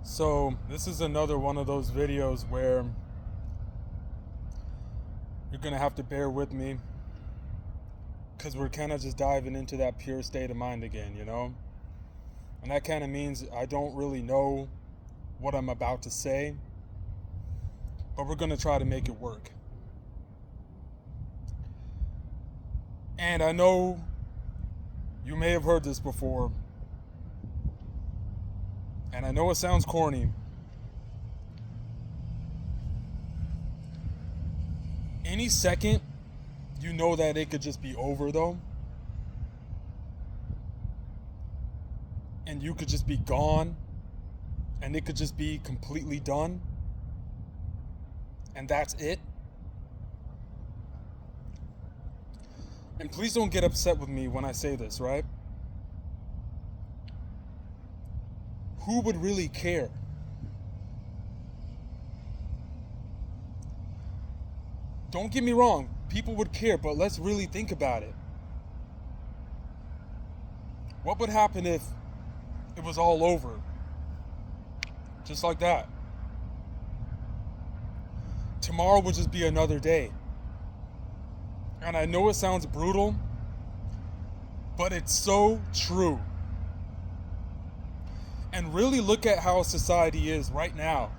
So this is another one of those videos where you're gonna have to bear with me because we're kind of just diving into that pure state of mind again, And that kind of means I don't really know what I'm about to say, but we're gonna try to make it work. And I know you may have heard this before, and I know it sounds corny. Any second, you know that it could just be over though. And you could just be gone. And it could just be completely done. And that's it. And please don't get upset with me when I say this, right? Who would really care? Don't get me wrong, people would care, but let's really think about it. What would happen if it was all over? Just like that. Tomorrow would just be another day. And I know it sounds brutal, but it's so true. And really look at how society is right now.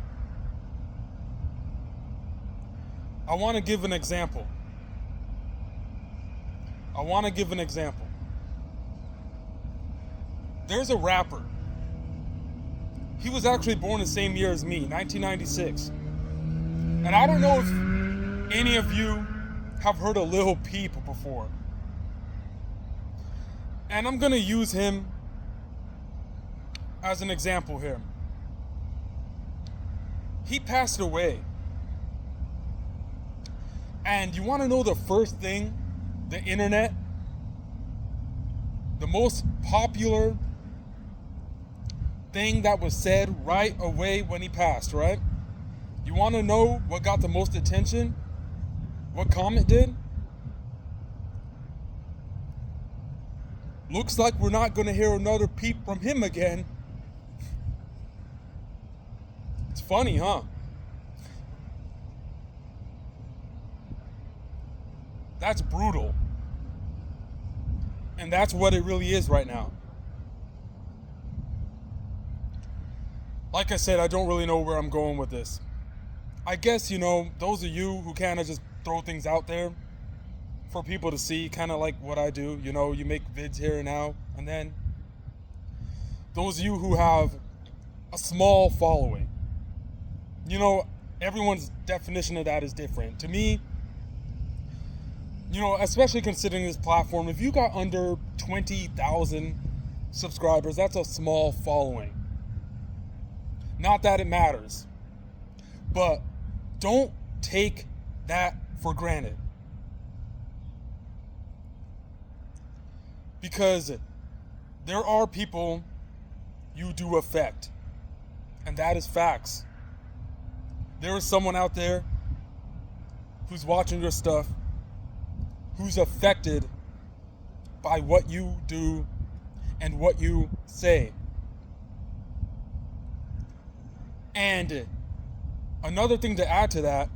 I want to give an example. There's a rapper. He was actually born the same year as me, 1996. And I don't know if any of you have heard of Lil Peep before. And I'm going to use him as an example here. He passed away. And you want to know the first thing the internet, the most popular thing that was said right away when he passed, right? You want to know what got the most attention? What comment did? Looks like we're not going to hear another peep from him again. It's funny, huh? That's brutal. And that's what it really is right now. Like I said, I don't really know where I'm going with this. I guess, those of you who kind of just throw things out there for people to see, kind of like what I do, you make vids here and now and then. Those of you who have a small following, everyone's definition of that is different. To me, especially considering this platform, if you got under 20,000 subscribers, that's a small following. Not that it matters, but don't take that for granted. Because there are people you do affect, and that is facts. There is someone out there who's watching your stuff, who's affected by what you do and what you say. And another thing to add to that,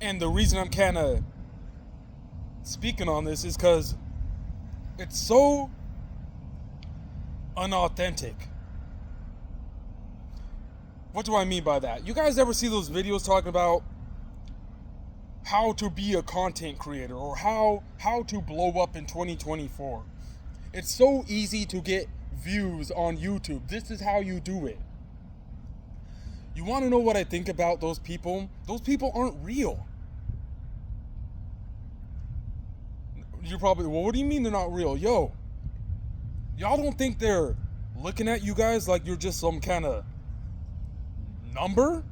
and the reason I'm kind of speaking on this is because it's so unauthentic. What do I mean by that? You guys ever see those videos talking about how to be a content creator or how to blow up in 2024? It's so easy to get views on YouTube. This is how you do it. You want to know what I think about those people? Those people aren't real. You're probably, well, what do you mean they're not real? Yo, y'all don't think they're looking at you guys like you're just some kind of number?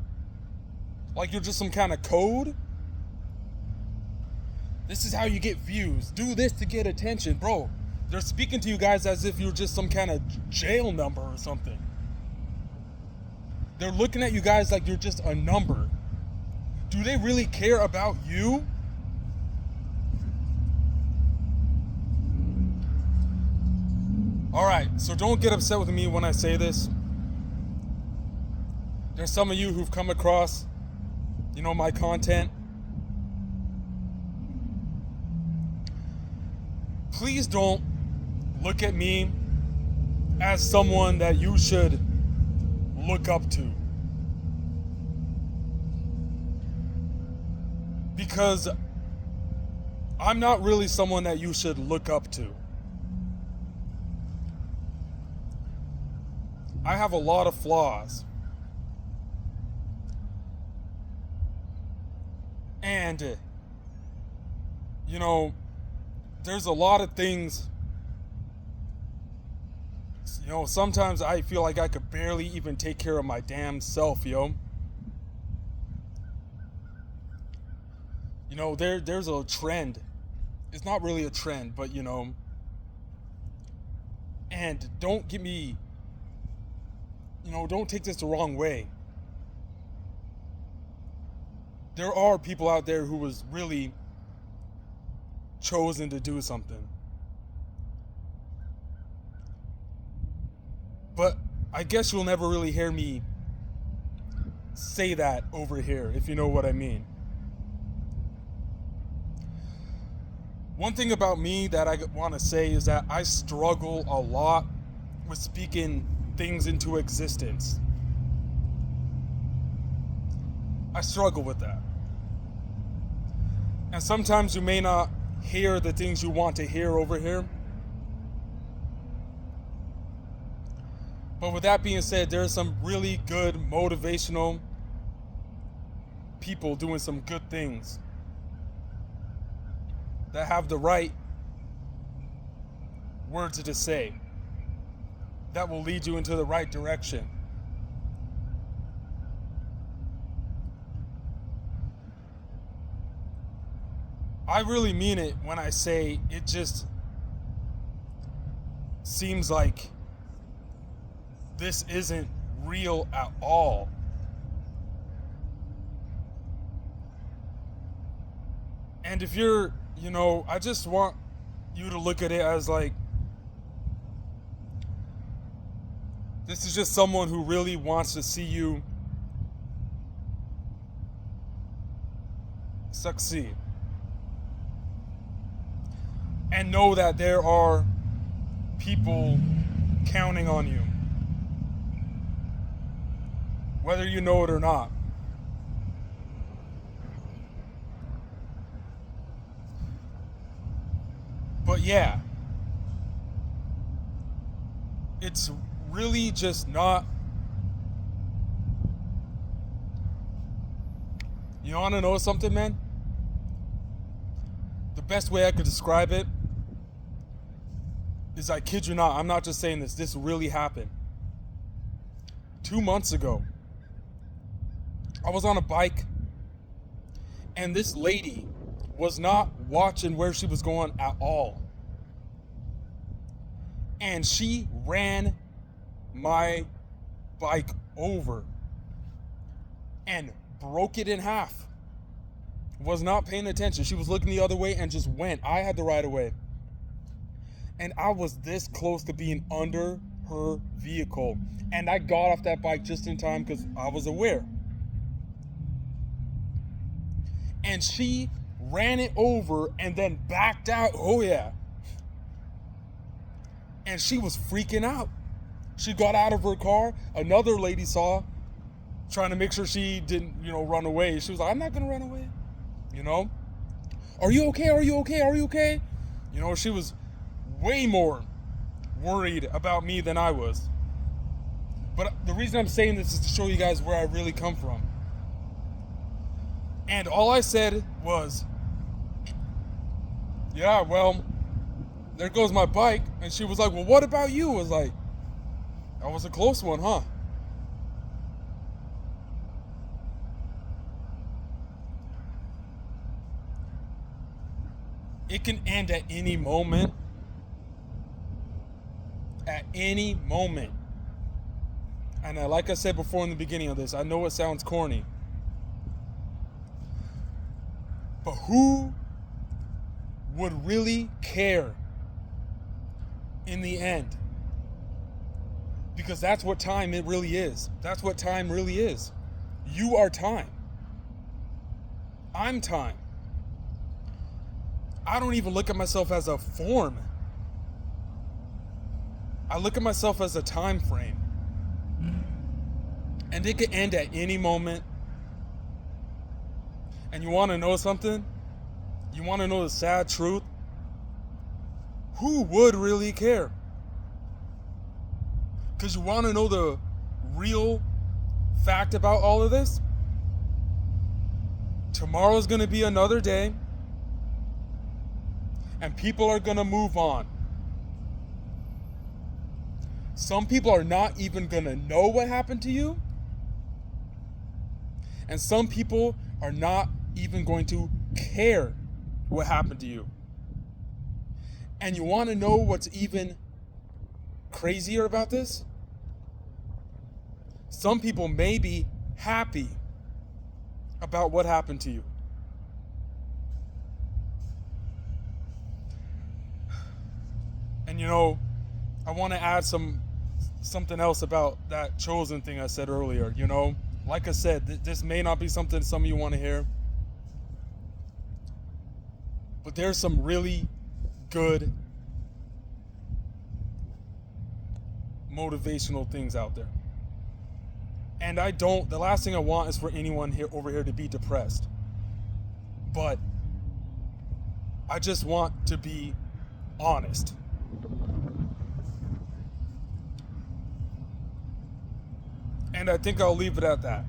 Like you're just some kind of code? This is how you get views. Do this to get attention. Bro, they're speaking to you guys as if you're just some kind of jail number or something. They're looking at you guys like you're just a number. Do they really care about you? Alright, so don't get upset with me when I say this. There's some of you who've come across, my content. Please don't look at me as someone that you should look up to. Because I'm not really someone that you should look up to. I have a lot of flaws. And, there's a lot of things, sometimes I feel like I could barely even take care of my damn self, There's a trend. It's not really a trend, but, and don't get me, don't take this the wrong way. There are people out there who was really chosen to do something. But I guess you'll never really hear me say that over here, if you know what I mean. One thing about me that I want to say is that I struggle a lot with speaking things into existence. I struggle with that. And sometimes you may not hear the things you want to hear over here. But with that being said, there's some really good motivational people doing some good things that have the right words to say that will lead you into the right direction. I really mean it when I say it just seems like this isn't real at all. And if you're, I just want you to look at it as like, this is just someone who really wants to see you succeed. And know that there are people counting on you, whether you know it or not. But yeah, it's really just not. You want to know something, man? The best way I could describe it is, I kid you not, I'm not just saying this, this really happened. 2 months ago, I was on a bike, and this lady was not watching where she was going at all. And she ran my bike over and broke it in half. Was not paying attention. She was looking the other way and just went. I had the right of way. And I was this close to being under her vehicle. And I got off that bike just in time because I was aware. And she ran it over and then backed out. Oh yeah. And she was freaking out. She got out of her car. Another lady saw, trying to make sure she didn't, run away. She was like, I'm not going to run away. Are you okay? Are you okay? Are you okay? She was way more worried about me than I was. But the reason I'm saying this is to show you guys where I really come from. And all I said was, yeah, well, there goes my bike. And she was like, well, what about you? I was like, that was a close one, huh? It can end at any moment. At any moment. And like I said before in the beginning of this, I know it sounds corny. But who would really care in the end Because that's what time it really is. That's what time really is. You are time. I'm time. I don't even look at myself as a form. I look at myself as a time frame. And it could end at any moment. And you want to know something? You want to know the sad truth? Who would really care? Because you want to know the real fact about all of this? Tomorrow's going to be another day. And people are going to move on. Some people are not even going to know what happened to you. And some people are not even going to care what happened to you. And you want to know what's even crazier about this? Some people may be happy about what happened to you. And you know, I want to add something else about that chosen thing I said earlier. You know, like I said, this may not be something some of you want to hear, but there's some really good motivational things out there. And the last thing I want is for anyone over here to be depressed. But I just want to be honest. And I think I'll leave it at that.